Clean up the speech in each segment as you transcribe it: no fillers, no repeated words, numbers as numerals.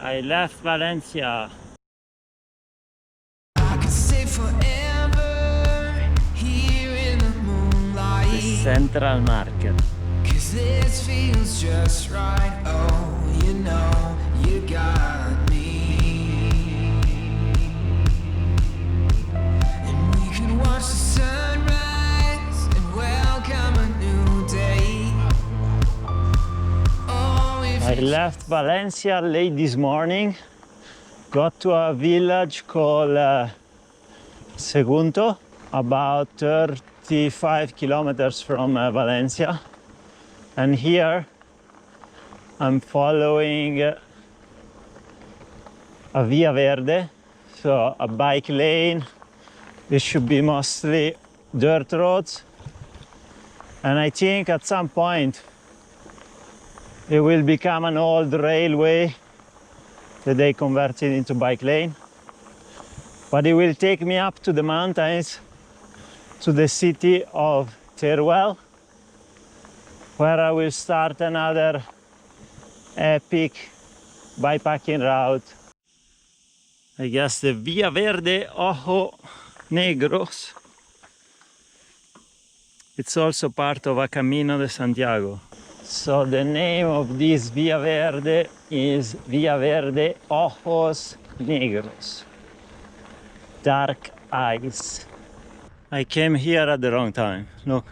I left Valencia. I could stay forever here in the moonlight. The Central Market. 'Cause this feels just right. Oh, you know, you got me. And we can watch the sunrise and welcome a new day. Oh, if I left Valencia late this morning, got to a village called Segundo, about 35 kilometers from Valencia. And here I'm following a Via Verde, so a bike lane. This should be mostly dirt roads. And I think at some point it will become an old railway that they converted into bike lane. But it will take me up to the mountains, to the city of Teruel, where I will start another epic bikepacking route. I guess the Via Verde Ojos Negros. It's also part of a Camino de Santiago. So the name of this Via Verde is Via Verde Ojos Negros. Dark eyes. I came here at the wrong time. Look,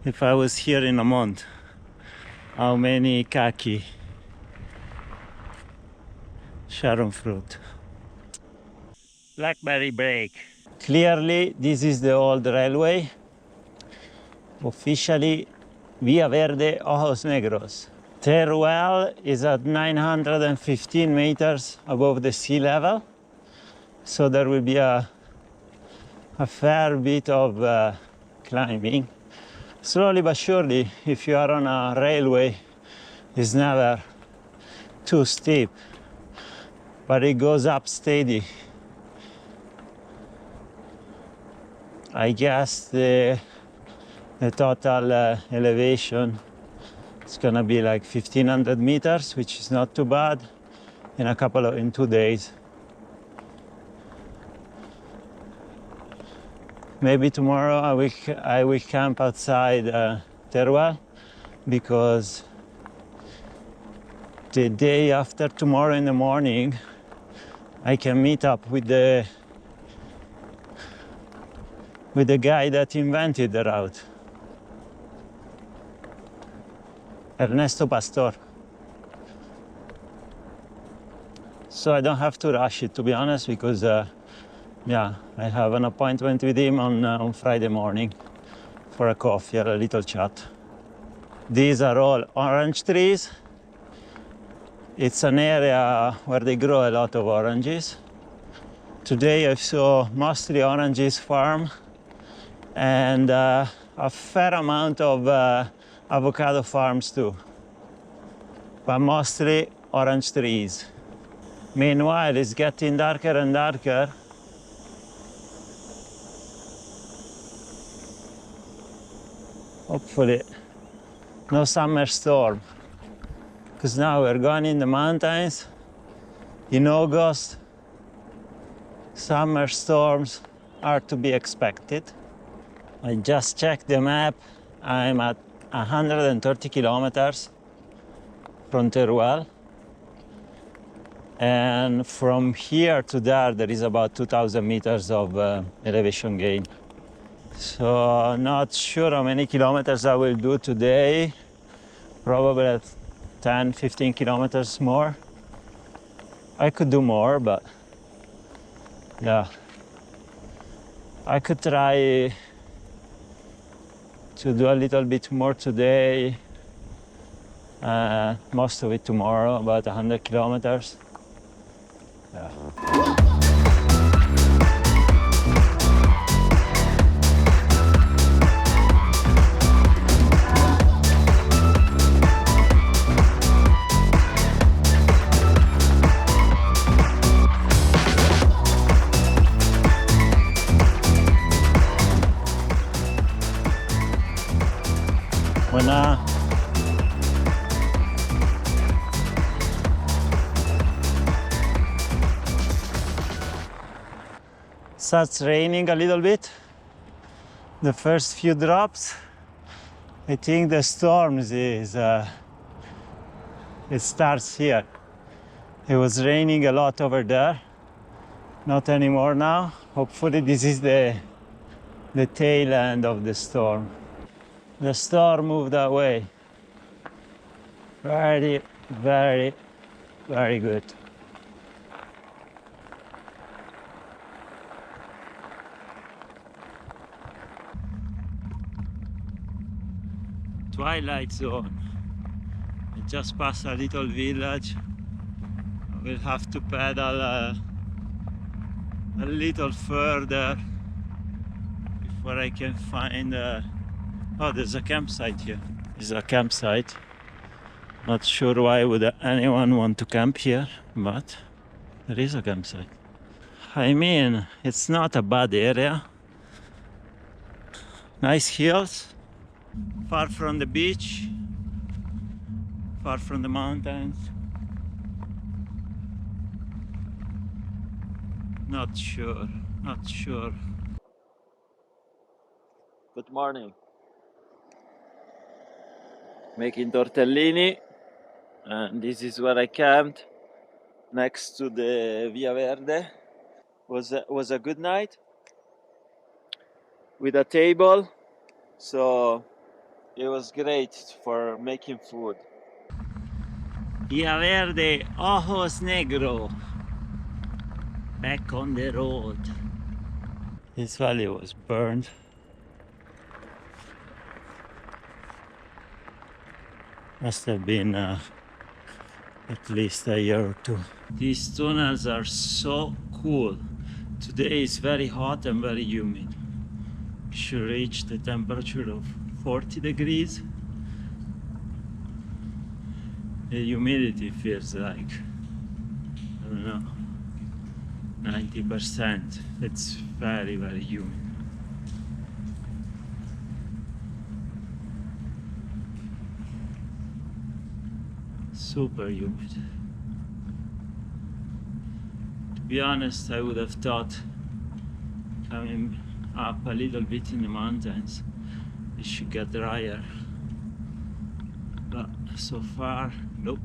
if I was here in a month, how many kaki Sharon fruit. Blackberry break. Clearly, this is the old railway. Officially, Via Verde Ojos Negros. Teruel is at 915 meters above the sea level, so there will be a fair bit of climbing. Slowly but surely, if you are on a railway, it's never too steep, but it goes up steady. I guess the total elevation is gonna be like 1500 meters, which is not too bad in 2 days. Maybe tomorrow I will camp outside Teruel, because the day after tomorrow in the morning I can meet up with the guy that invented the route, Ernesto Pastor. So I don't have to rush it, to be honest, because yeah, I have an appointment with him on Friday morning for a coffee or a little chat. These are all orange trees. It's an area where they grow a lot of oranges. Today I saw mostly oranges farm and a fair amount of avocado farms too, but mostly orange trees. Meanwhile, it's getting darker and darker. Hopefully no summer storm, because now we're going in the mountains in August. Summer storms are to be expected. I just checked the map. I'm at 130 kilometers from Teruel, and from here to there is about 2000 meters of elevation gain. So not sure how many kilometers I will do today. Probably 10-15 kilometers more. I could do more, but yeah, I could try to do a little bit more today, most of it tomorrow, about 100 kilometers. Yeah. starts raining a little bit. The first few drops. I think the storms is it starts here. It was raining a lot over there. Not anymore now. Hopefully this is the tail end of the storm. The storm moved away. Very, very, very good. Twilight zone. I just passed a little village. I will have to pedal a little further before I can find oh, there's a campsite here. There's a campsite. Not sure why would anyone want to camp here, but there is a campsite. I mean, it's not a bad area. Nice hills, far from the beach, far from the mountains. Not sure. Good morning. Making tortellini, and this is where I camped next to the Via Verde. Was a good night with a table, so it was great for making food. Via Verde Ojos Negros. Back on the road. This valley was burned. Must have been at least a year or two. These tunnels are so cool. Today is very hot and very humid. We should reach the temperature of 40 degrees. The humidity feels like, I don't know, 90%. It's very, very humid. Super humid. To be honest, I would have thought coming up a little bit in the mountains it should get drier, but so far, nope.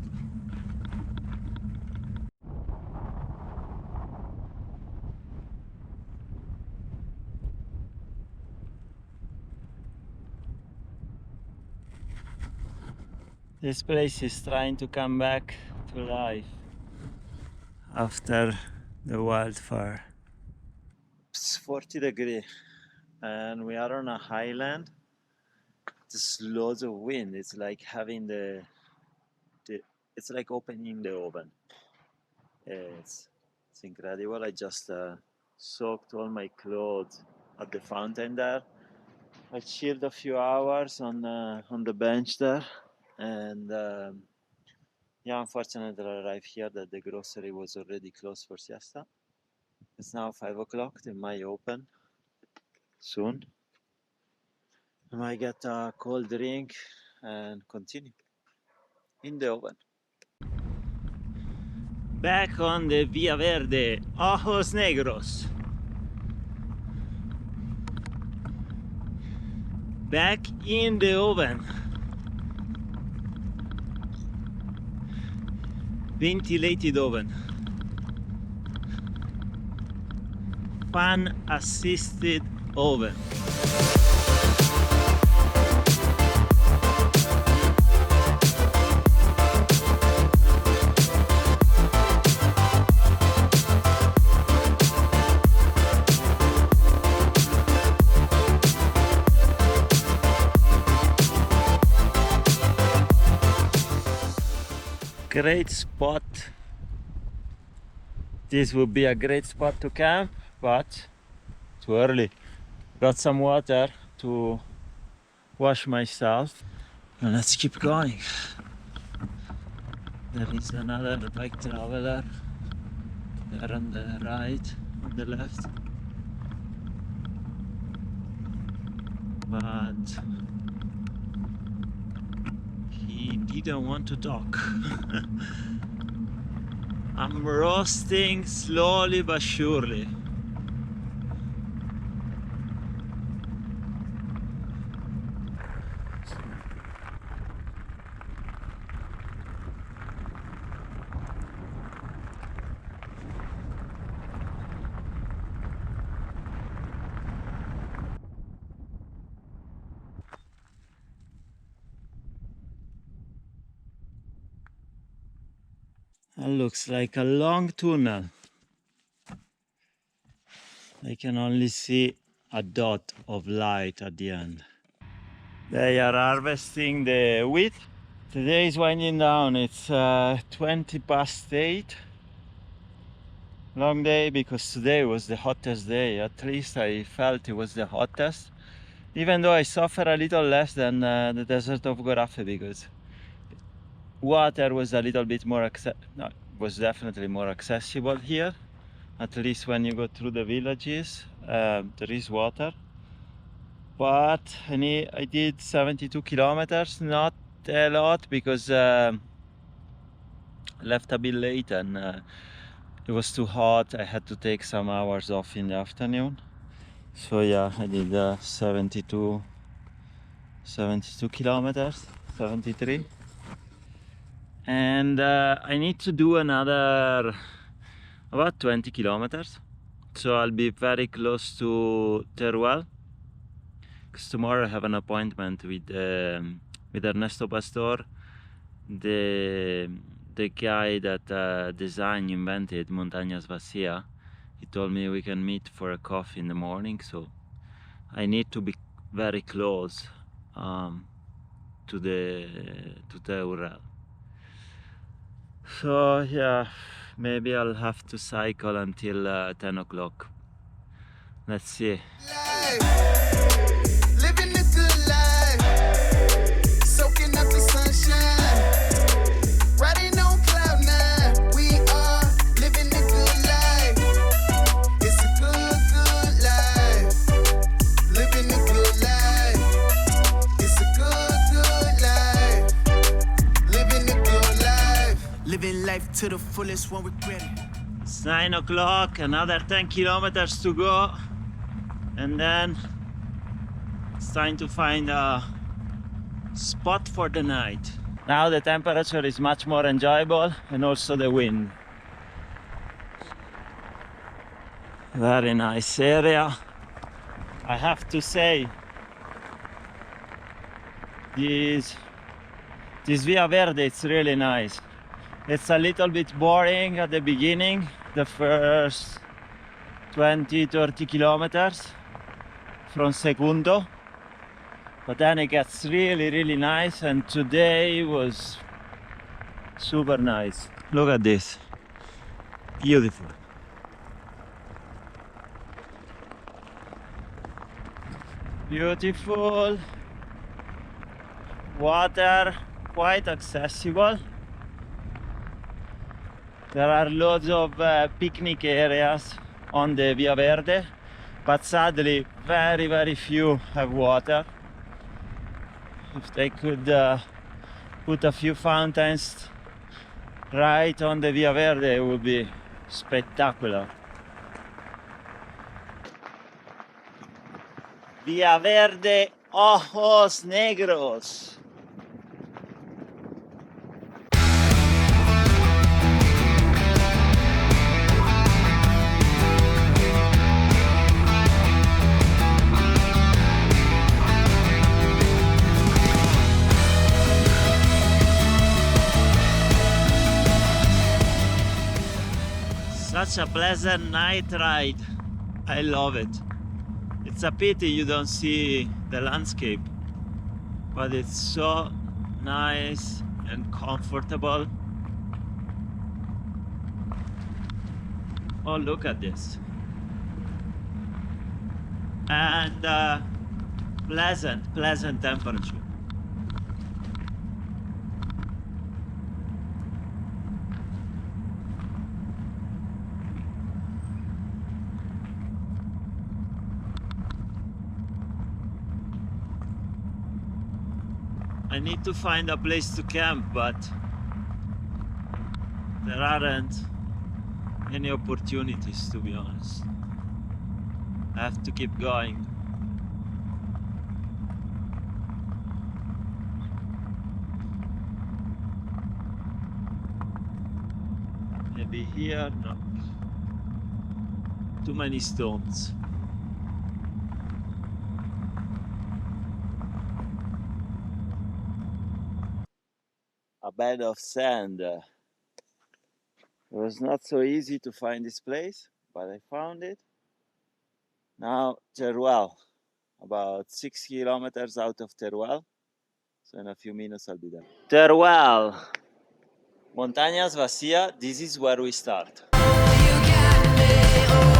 This place is trying to come back to life after the wildfire. It's 40 degrees and we are on a highland. There's loads of wind. It's like having it's like opening the oven. It's incredible. I just soaked all my clothes at the fountain there. I chilled a few hours on the bench there. And yeah, unfortunately I arrived here that the grocery was already closed for siesta. It's now 5 o'clock. They might open soon. I might get a cold drink and continue in the oven. Back on the Via Verde Ojos Negros. Back in the oven. Ventilated oven. Fan assisted oven. Great spot. This would be a great spot to camp, but too early. Got some water to wash myself, and let's keep going. There is another bike traveler there on the right, on the left, but he didn't want to talk. I'm roasting slowly but surely. That looks like a long tunnel. I can only see a dot of light at the end. They are harvesting the wheat. Today is winding down. It's 20 past 8. Long day because today was the hottest day. At least I felt it was the hottest. Even though I suffer a little less than the desert of Gorafe because water was a little bit more was definitely more accessible here. At least when you go through the villages, there is water. But I did 72 kilometers, not a lot because I left a bit late and it was too hot. I had to take some hours off in the afternoon. So yeah, I did 72 kilometers, 73. And I need to do another about 20 kilometers. So I'll be very close to Teruel. Because tomorrow I have an appointment with Ernesto Pastor, the guy that invented Montañas Vacias. He told me we can meet for a coffee in the morning, so I need to be very close to Teruel. So yeah, maybe I'll have to cycle until 10 o'clock. Let's see. Living a good life, soaking up the sunshine, riding on cloud nine. We are living a good life. It's a good life. Living a good life. It's a good life. Living a good life. Living life to the fullest, won't regret it. It's 9 o'clock, another 10 kilometers to go, and then it's time to find a spot for the night. Now the temperature is much more enjoyable and also the wind. Very nice area. I have to say, this Via Verde, it's really nice. It's a little bit boring at the beginning, the first 20-30 kilometers from Segundo, but then it gets really nice, and today was super nice. Look at this, beautiful. Beautiful water, quite accessible. There are loads of picnic areas on the Via Verde, but sadly very few have water. If they could put a few fountains right on the Via Verde, it would be spectacular. Via Verde Ojos Negros. Such a pleasant night ride. I love it. It's a pity you don't see the landscape, but it's so nice and comfortable. Oh, look at this. And pleasant temperature. I need to find a place to camp, but there aren't any opportunities, to be honest. I have to keep going. Maybe here, no. Too many stones. A bed of sand. It was not so easy to find this place, but I found it. Now, Teruel, about 6 kilometers out of Teruel. So in a few minutes I'll be there. Teruel, Montañas Vacias, this is where we start. You got me.